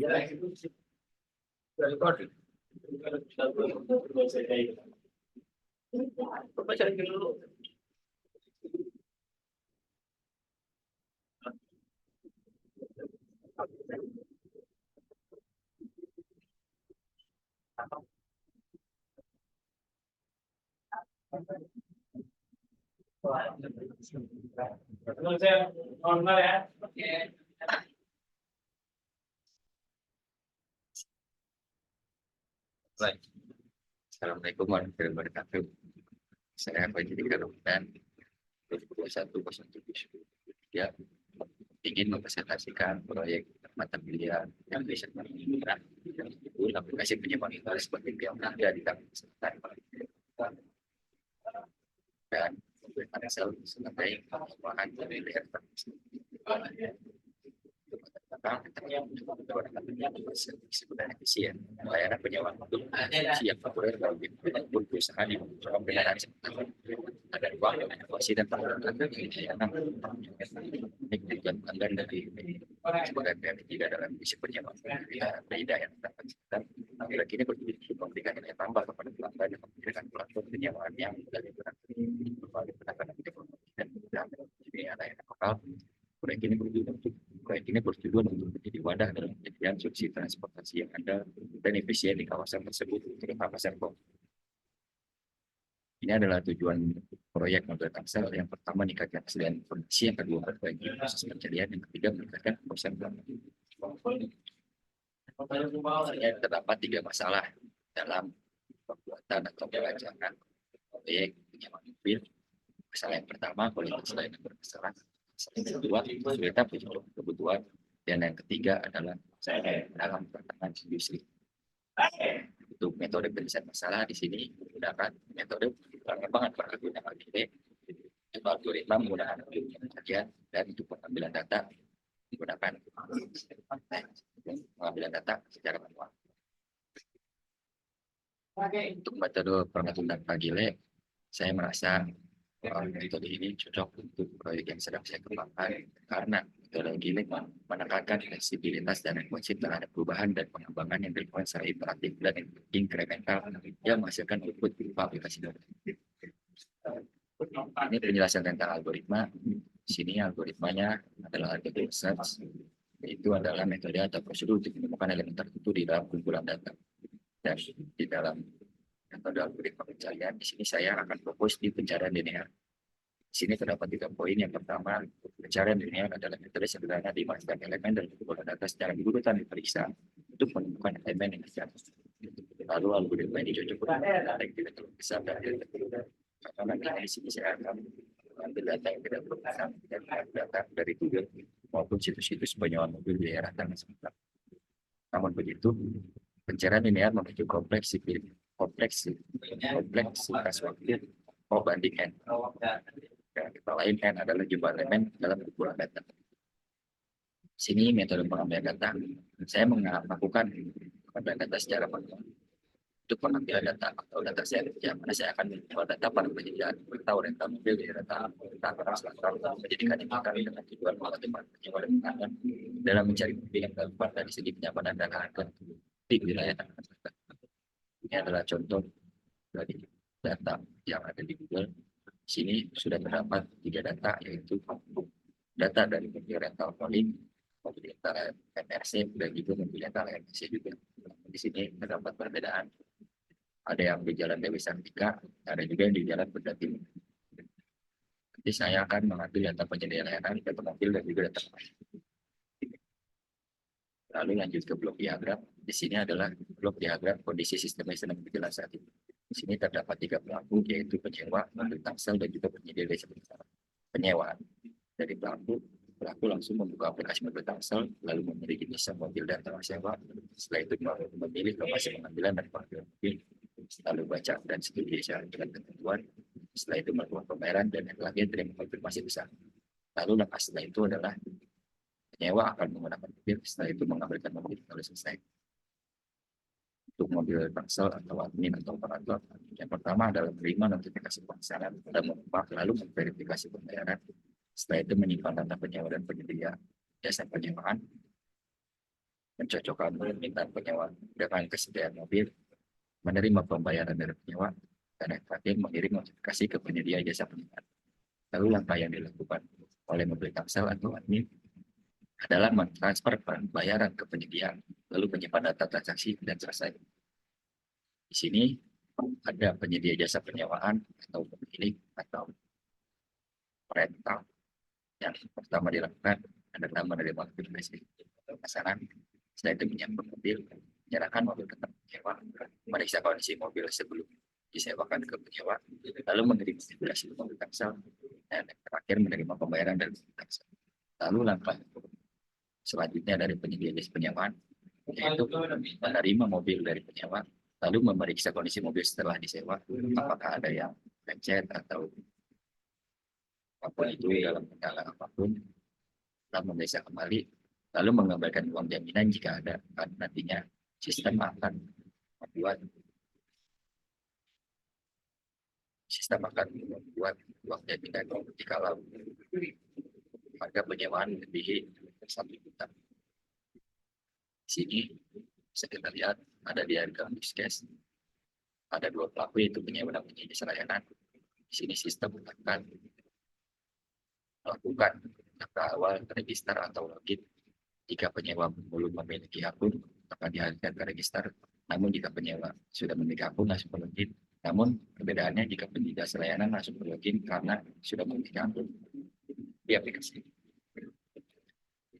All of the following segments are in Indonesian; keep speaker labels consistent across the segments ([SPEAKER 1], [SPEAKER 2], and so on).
[SPEAKER 1] Ya, itu sudah recording. Coba cari dulu. Saya normal ya. Oke. Baik. Assalamualaikum warahmatullahi wabarakatuh. Saya Fajri Karuman, 2021-07 ingin mempresentasikan proyek mata kuliah yang bisa menggunakan aplikasi penyemangatan sebagai yang ada di dalam kesehatan dan memberikan sel sebagai pengembangan dari daerah sebenarnya efisien layanan penyewaan untuk siap populer bagi perusahaan di pembenahan ada ruang inovasi dan pengembangan tujuan pelanggan dari sebagai pihak ketiga dalam misi penyewaan beda yang dapat kita lagi ini memberikan nilai tambah kepada pelanggan yang memberikan platform penyewaan yang dari berbagai penanganan dan ini ada yang lokal. Proyek ini bertujuan untuk menjadi wadah dalam penyediaan solusi transportasi yang ada dan efisien di kawasan tersebut, terutama pasar Bogor. Ini adalah tujuan proyek model Tangsel. Yang pertama, meningkatkan kesediaan informasi. Yang kedua, memperbaiki proses pencarian. Yang ketiga, meningkatkan kepuasan pelanggan. Terdapat 3 masalah dalam pembuatan atau perancangan proyek penyewaan mobil. Masalah yang pertama, kualitas layanan bermasalah. Yang kedua, kesulitan kebutuhan, dan yang ketiga adalah dalam tantangan industri. Untuk metode penyelesaian masalah di sini menggunakan metode pengembangan perkebunan agile, algoritma menggunakan kajian, dan untuk pengambilan data menggunakan pengambilan data secara manual. Untuk metode pengambilan agile, saya merasa metode ini cocok untuk proyek yang sedang saya kembangkan karena metode ini menekankan fleksibilitas dan responsif terhadap perubahan dan pengembangan yang dilakukan secara iteratif dan inkremental yang menghasilkan output berupa aplikasi baru. Ini penjelasan tentang algoritma. Di sini algoritmanya adalah algoritma search, yaitu adalah metode atau prosedur untuk menemukan elemen tertentu di dalam kumpulan data. Dan di dalam metode algoritma pencarian, di sini saya akan fokus di pencarian linear. Di sini terdapat 3 poin. Yang pertama, pencarian linear adalah metode sederhana di mana elemen dan kumpulan data secara berurutan diperiksa untuk menemukan elemen yang terjadi. Lalu algoritma ini cocok untuk data yang tidak terlalu besar dan tidak terlalu karena di sini saya akan mengambil data yang tidak terlalu besar dan data dari Google maupun situs-situs penyewaan mobil di daerah tanah sekitar. Namun begitu, pencarian linear memiliki kompleksitas waktu banding n. Kata lain, n adalah jumlah elemen dalam kumpulan data. Sini metode pengambilan data. Saya melakukan pengambilan data secara manual. Untuk pengambilan data atau data saya kerja, mana saya akan menjual data pada penyediaan atau rental mobil di data menjadikan indikator dengan tujuan melakukan penjualan pelanggan dalam mencari mobil yang relevan dari segi penyamanan dan harga di wilayah tanah. Ini adalah contoh dari data yang ada di Google. Di sini sudah terdapat 3 data, yaitu data dari mobil rental calling, mobil rental MRC, dan juga mobil rental MRC juga. Di sini terdapat perbedaan. Ada yang di Jalan Dewi Sartika, ada juga yang di Jalan Benda Timur. Jadi saya akan mengambil data penyedia layanan, data mobil, dan juga data mobil. Lalu lanjut ke blok diagram. Di sini adalah blok diagram kondisi sistem yang sedang berjalan saat ini. Di sini terdapat 3 pelaku, yaitu penyewa, mobil tangsel, dan juga penyedia jasa penyewaan. Dari pelaku langsung membuka aplikasi mobil tangsel, lalu memilih jenis mobil dan tanggal sewa. Setelah itu memilih lokasi pengambilan dan pengambilan mobil, lalu baca dan studi syarat dengan ketentuan. Setelah itu melakukan pembayaran dan yang terakhir terima konfirmasi besar. Lalu langkah setelah itu adalah penyewa akan menggunakan mobil, setelah itu mengambilkan mobil kalau selesai. Untuk mobil tangsel atau admin atau operator, yang pertama adalah menerima notifikasi pemasaran dan membuka, lalu memverifikasi pembayaran. Setelah itu menyimpan data penyewa dan penyedia jasa penyewaan, Pencocokkan permintaan penyewa dengan kesediaan mobil, menerima pembayaran dari penyewa, dan yang terakhir mengirim notifikasi ke penyedia jasa penyewaan. Lalu langkah yang dilakukan oleh mobil tangsel atau admin adalah mentransfer pembayaran ke penyedia, lalu menyimpan data transaksi dan selesai. Di sini ada penyedia jasa penyewaan atau pemilik atau rental. Yang pertama dilakukan adalah menerima notifikasi pemesanan, setelah itu menyiapkan mobil, menyerahkan mobil ke penyewa, meriksa kondisi mobil sebelum disewakan ke penyewa, lalu menerima notifikasi mobil tangsel, dan terakhir menerima pembayaran dari tangsel. Lalu langkah selanjutnya dari penyedia jasa penyewaan yaitu menerima mobil dari penyewa, lalu memeriksa kondisi mobil setelah disewa, apakah ada yang lecet atau apapun itu dalam kendala apapun, lalu memeriksa kembali, lalu mengembalikan uang jaminan jika ada. Nantinya sistem akan membuat uang jaminan jika harga penyewaan lebih 1 juta. Di sini bisa kita lihat ada di harga case, ada 2 pelaku yaitu penyewa dan penyedia jasa layanan. Di sini sistem akan melakukan langkah awal register atau login. Jika penyewa belum memiliki akun, akan dialihkan ke register. Namun jika penyewa sudah memiliki akun, langsung login. Namun perbedaannya jika penyedia jasa layanan langsung login karena sudah memiliki akun di aplikasi.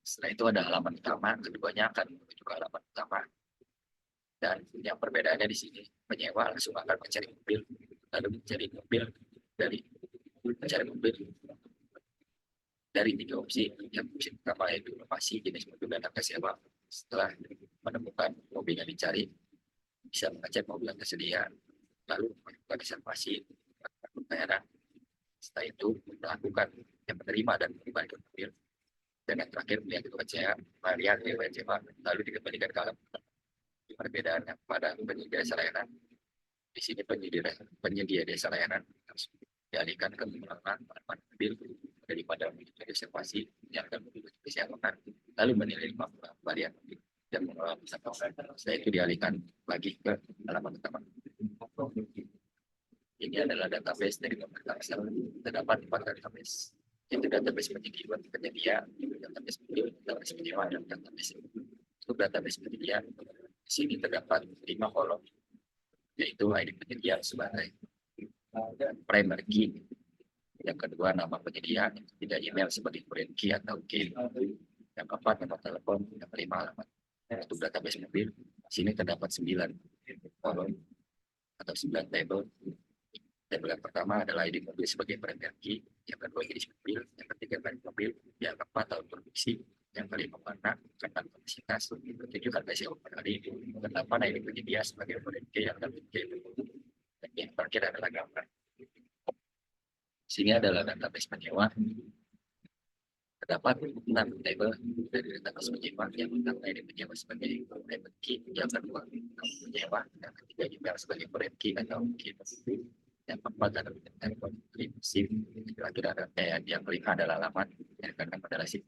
[SPEAKER 1] Setelah itu ada halaman utama, keduanya akan menuju ke halaman utama. Dan yang perbedaannya di sini, penyewa langsung akan mencari mobil, lalu mencari mobil dari 3 opsi. Yang opsi pertama yaitu lokasi, jenis mobil, dan harga sewa. Setelah menemukan mobil yang dicari, bisa mengecek mobil yang tersedia, lalu melakukan reservasi, pembayaran. Setelah itu melakukan yang menerima dan mengembalikan mobil. Dan yang terakhir melihat riwayat sewa, lalu dikembalikan ke alam. Perbedaannya pada penyedia jasa layanan, di sini penyedia jasa layanan harus dialihkan ke pengelolaan mobil daripada reservasi yang akan disiapkan, lalu menilai varian dan mengelola wisatawan. Setelah itu dialihkan lagi ke halaman utama. Ini adalah database dari mobil tangsel. Terdapat 4 database, yaitu database penyedia, database mobil, database penyewa, dan database. Untuk database penyedia, di sini terdapat 5 kolom, yaitu ID penyedia sebagai primary key. Yang kedua, nama penyedia, tidak email sebagai foreign key atau key. Yang keempat, nomor telepon. Yang kelima, alamat. Untuk database mobil, di sini terdapat 9 kolom atau 9 tabel. Tabel yang pertama adalah ID mobil sebagai primary key. Yang kedua, jenis mobil. Yang ketiga, merek mobil. Yang keempat, tahun produksi. Yang kelima, warna, tentang kapasitas. Ketujuh, harga sewa per hari. Kedelapan, ID penyedia sebagai foreign key atau key. Dan yang terakhir adalah gambar. Sini adalah database penyewa. Terdapat 6 tabel dari database penyewa. Yang pertama ID penyewa sebagai private key, yang kedua penyewa, yang ketiga email sebagai foreign key atau key. Yang keempat adalah telepon, SIM. Yang kelima adalah alamat, yang keenam adalah SIM.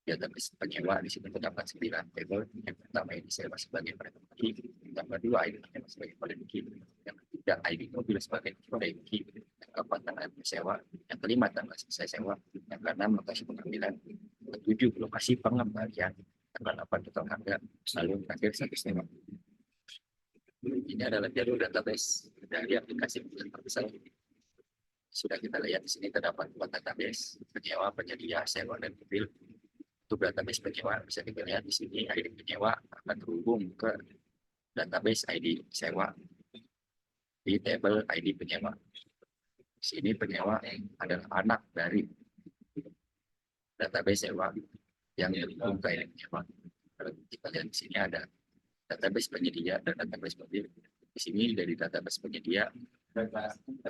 [SPEAKER 1] Database penyewa di sini terdapat 9 tabel. Yang pertama ID sewa sebagai private key, yang kedua ID penyewa sebagai foreign key, yang ketiga ID mobil sebagai foreign key, yang keempat tanggal sewa, yang kelima tanggal selesai sewa, yang keenam lokasi pengambilan, ketujuh lokasi pengembalian, tanggal 8 total harga, lalu terakhir status sewa. Ini adalah jalur database dari aplikasi mobil tangsel. Sudah kita lihat di sini terdapat 4 database, penyewa, penyedia, sewa, dan mobil. Untuk database penyewa bisa kita lihat di sini ID penyewa akan terhubung ke database ID sewa di tabel ID penyewa. Di sini penyewa adalah anak dari database sewa yang terhubung ke ID penyewa. Kalau kita lihat di sini ada database penyedia dan database mobil. Di sini dari database penyedia,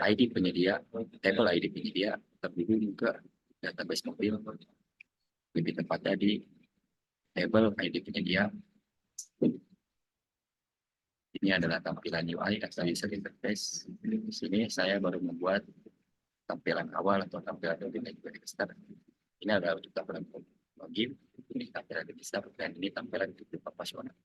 [SPEAKER 1] ID penyedia, tabel ID penyedia terhubung ke database mobil. Lebih tepatnya di tabel ID penyedia. Ini adalah tampilan UI atau user interface. Di sini saya baru membuat tampilan awal atau tampilan login dan register. Ini adalah untuk tampilan login. Ini tampilan kita dan ini tampilan itu proporsional.